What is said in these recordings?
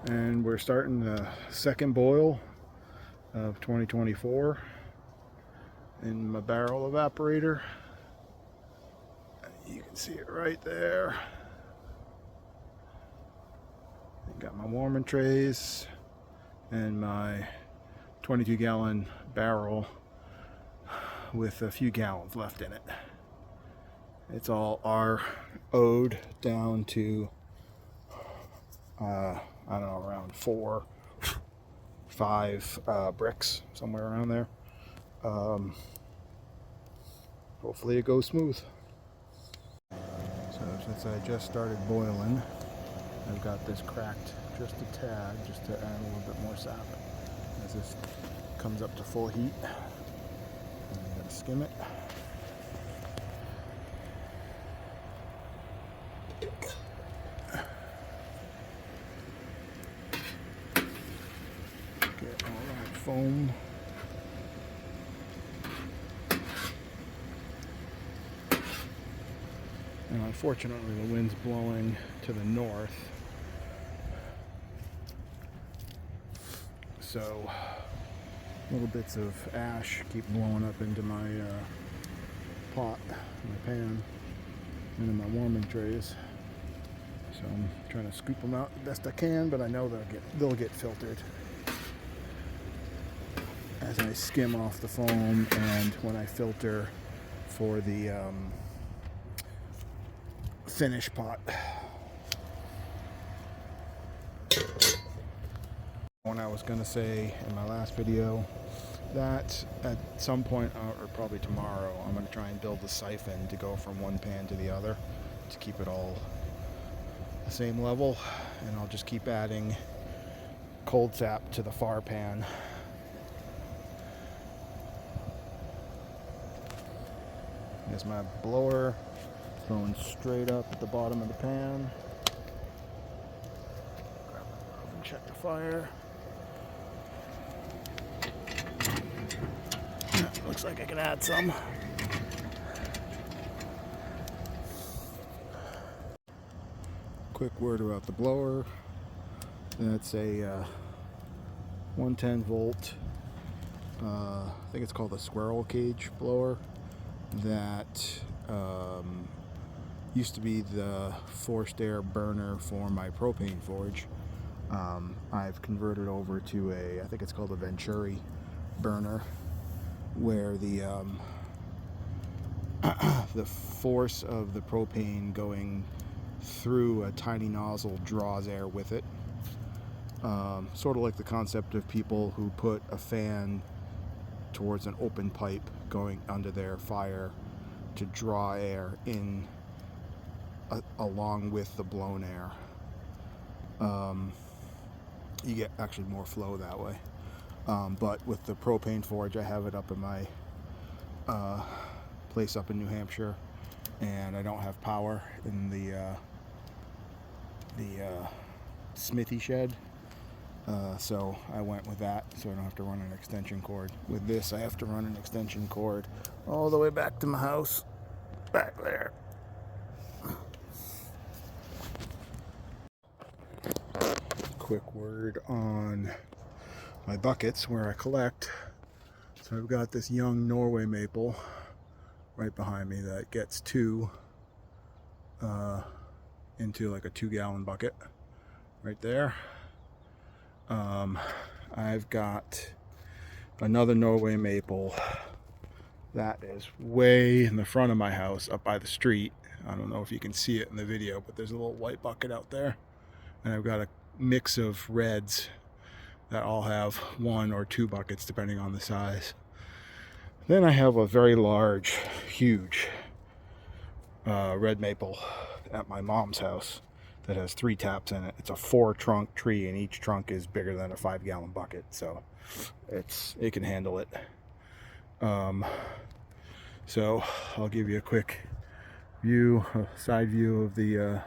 And we're starting the second boil of 2024 in my barrel evaporator. You can see it right there. Got my warming trays and my 22-gallon barrel with a few gallons left in it. It's all RO'd down to I don't know, around 4-5 bricks, somewhere around there. Hopefully it goes smooth. So since I just started boiling, I've got this cracked just a tad, just to add a little bit more sap. As this comes up to full heat, I'm going to skim it. Get all that foam. And unfortunately the wind's blowing to the north, so little bits of ash keep blowing up into my pot, my pan, and in my warming trays. So I'm trying to scoop them out the best I can, but I know they'll get filtered as I skim off the foam and when I filter for the finish pot. When I was going to say in my last video that at some point, or probably tomorrow, I'm going to try and build a siphon to go from one pan to the other to keep it all the same level, and I'll just keep adding cold sap to the far pan. There's my blower going straight up at the bottom of the pan. Grab the glove and check the fire. Looks like I can add some. Quick word about the blower. That's a 110 volt, I think it's called a squirrel cage blower, that used to be the forced air burner for my propane forge. I've converted over to I think it's called a Venturi burner, where the the force of the propane going through a tiny nozzle draws air with it. Sort of like the concept of people who put a fan towards an open pipe going under their fire to draw air in along with the blown air. You get actually more flow that way. But with the propane forge, I have it up in my place up in New Hampshire, and I don't have power in the smithy shed, so I went with that, so I don't have to run an extension cord. With this, I have to run an extension cord all the way back to my house, back there. Quick word on my buckets where I collect. So I've got this young Norway maple right behind me that gets two into like a 2-gallon bucket right there. I've got another Norway maple that is way in the front of my house up by the street. I don't know if you can see it in the video, but there's a little white bucket out there, and I've got a mix of reds that all have 1 or 2 buckets depending on the size. Then I have a very large, huge red maple at my mom's house that has 3 taps in it. It's a 4-trunk tree, and each trunk is bigger than a 5-gallon bucket, so it can handle it. So I'll give you a quick view, a side view of the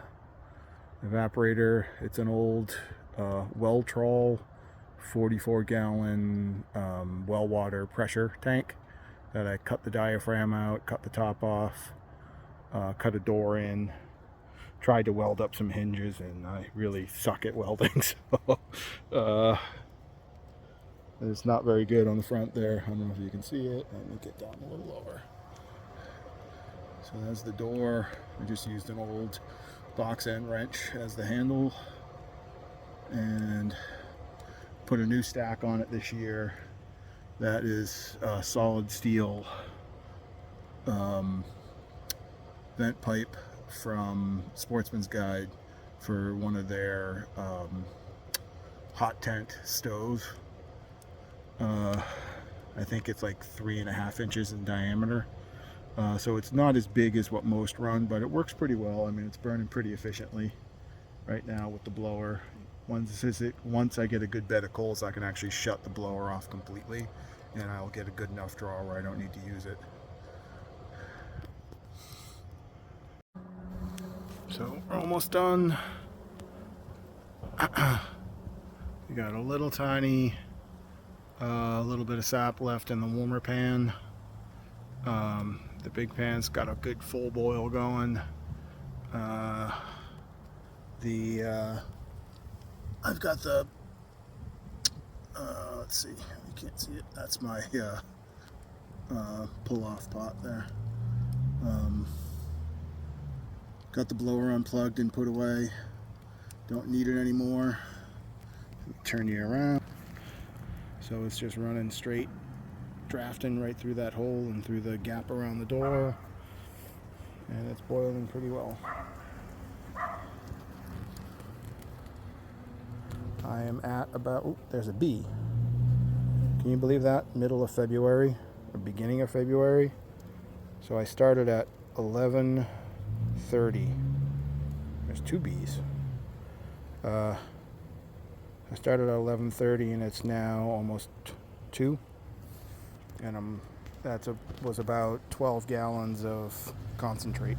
evaporator. It's an old Weltrol 44-gallon well water pressure tank that I cut the diaphragm out, cut the top off, cut a door in, tried to weld up some hinges, and I really suck at welding, so it's not very good on the front there. I don't know if you can see it. Let me get down a little lower. So that's the door. I just used an old box end wrench as the handle and put a new stack on it this year. That is solid steel vent pipe from Sportsman's Guide for one of their hot tent stoves. I think it's like 3.5 inches in diameter. So it's not as big as what most run, but it works pretty well. I mean, it's burning pretty efficiently right now with the blower. Once I get a good bed of coals, I can actually shut the blower off completely, and I'll get a good enough draw where I don't need to use it. So we're almost done. We got a little tiny little bit of sap left in the warmer pan. The big pan's got a good full boil going. I've got the let's see, you can't see it. That's my pull-off pot there. Got the blower unplugged and put away. Don't need it anymore. Turn you around. So it's just running straight, drafting right through that hole and through the gap around the door, and it's boiling pretty well. I am at about, there's a bee. Can you believe that? Middle of February, or beginning of February. So I started at 11:30. There's 2 bees. I started at 11:30 and it's now almost 2. And was about 12 gallons of concentrate.